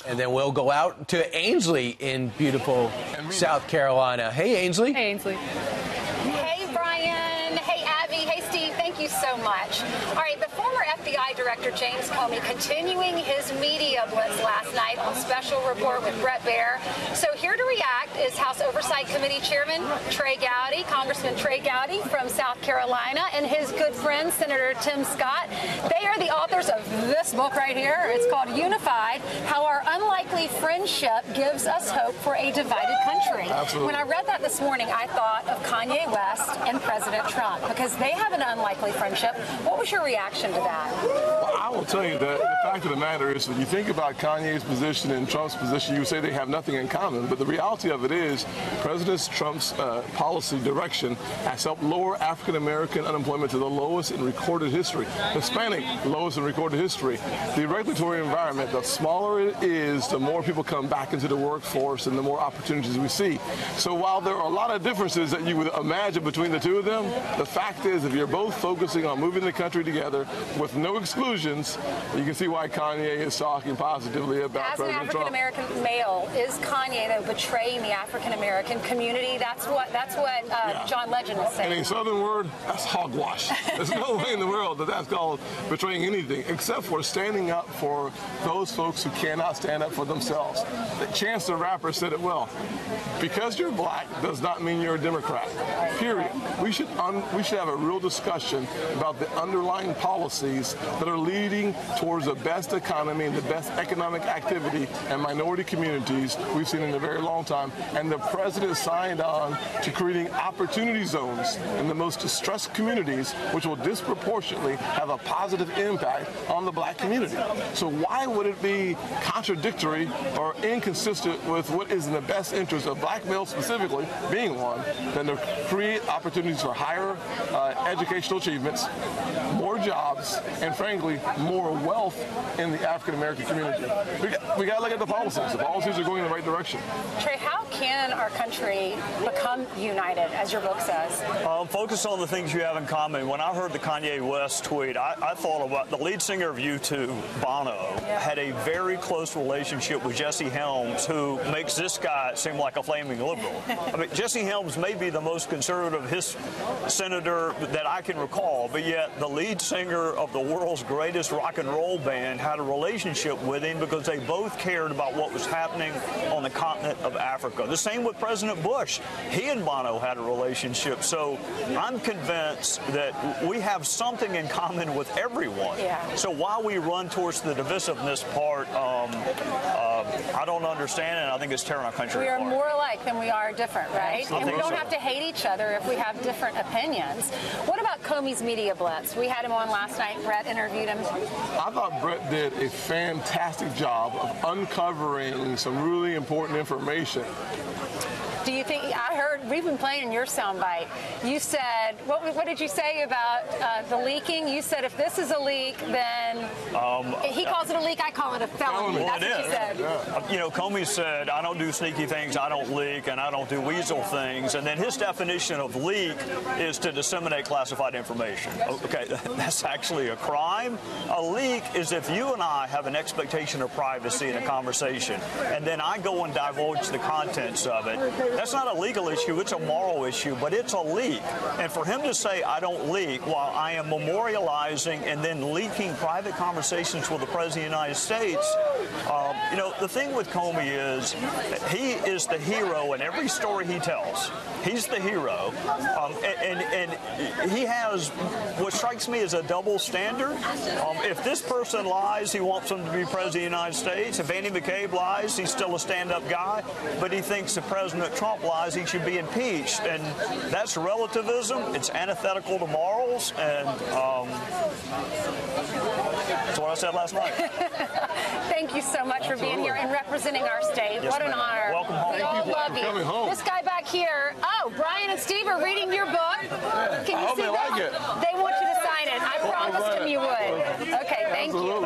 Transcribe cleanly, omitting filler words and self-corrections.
And then we'll go out to Ainsley in beautiful South Carolina. Hey, Ainsley. Hey, Ainsley. Hey, Brian. Hey, Abby. Hey, Steve. Thank you so much. All right, the former FBI Director James Comey continuing his media blitz last night on Special Report with Bret Baier. So here to react is House Oversight Committee Chairman Trey Gowdy, Congressman Trey Gowdy from South Carolina, and his good friend, Senator Tim Scott. They are the authors of this book right here. It's called Unified, How Our Unlikely Friendship Gives Us Hope for a Divided Country. Absolutely. When I read that this morning, I thought of Kanye West and President Trump because they have an unlikely friendship. What was your reaction to that? Well, I will tell you that the fact of the matter is, when you think about Kanye's position and Trump's position, you say they have nothing in common. But the reality of it is, President Trump's policy direction has helped lower African-American unemployment to the lowest in recorded history. Hispanic, lowest in recorded history. The regulatory environment, the smaller it is, the more people come back into the workforce and the more opportunities we see. So while there are a lot of differences that you would imagine between the two of them, the fact is, if you're both focusing on moving the country together with no exclusions, you can see why Kanye is talking positively about President Trump. As an African-American male, is Kanye, though, betraying the African-American community? That's what John Legend is saying. In a Southern word, that's hogwash. There's no way in the world that that's called betraying anything, except for standing up for those folks who cannot stand up for themselves. Chance the Rapper said it well. Because you're black does not mean you're a Democrat. Period. We should have a real discussion about the underlying policies that are leading towards the best economy and the best economic activity and minority communities we've seen in a very long time. And the president signed on to creating opportunity zones in the most distressed communities, which will disproportionately have a positive impact on the black community. So why would it be contradictory or inconsistent with what is in the best interest of black males specifically, being one, than to create opportunities for higher educational achievements, more jobs, and frankly, more wealth in the African-American community? We got to look at the policies. The policies are going in the right direction. Trey, how can our country become united, as your book says? Focus on the things you have in common. When I heard the Kanye West tweet, I thought about the lead singer of U2, Bono, had a very close relationship with Jesse Helms, who makes this guy seem like a flaming liberal. I mean, Jesse Helms may be the most conservative senator that I can recall, but yet the lead singer of the world's greatest rock and roll band had a relationship with him because they both cared about what was happening on the continent of Africa. The same with President Bush. He and Bono had a relationship. So I'm convinced that we have something in common with everyone. Yeah. So while we run towards the divisiveness part, I don't understand, and I think it's tearing our country apart. We are more alike than we are different, right? And we don't have to hate each other if we have different opinions. What about Comey's media blitz? We had him on last night. Bret interviewed him. I thought Bret did a fantastic job of uncovering some really important information. Do you think, I heard, we've been playing your soundbite. You said, what did you say about the leaking? You said if this is a leak, then he calls it a leak, I call it a felony. Well, That's what you said. Yeah. You know, Comey said, I don't do sneaky things, I don't leak, and I don't do weasel things. And then his definition of leak is to disseminate classified information. Okay, that's actually a crime. A leak is if you and I have an expectation of privacy in a conversation, and then I go and divulge the contents of it. That's not a legal issue, it's a moral issue, but it's a leak. And for him to say, I don't leak, while I am memorializing and then leaking private conversations with the President of the United States, you know, the thing with Comey is he is the hero in every story he tells. He's the hero. And he has what strikes me as a double standard. If this person lies, he wants him to be President of the United States. If Andy McCabe lies, he's still a stand-up guy. But he thinks if President Trump lies, he should be impeached. And that's relativism. It's antithetical to morals. And that's what I said last night. Thank you so much for being here and representing our state. Yes, what an honor. Welcome home. We all love you. Coming home. This guy back here, Brian and Steve are reading your book. Can you see that? Like it. They want you to sign it. I promised him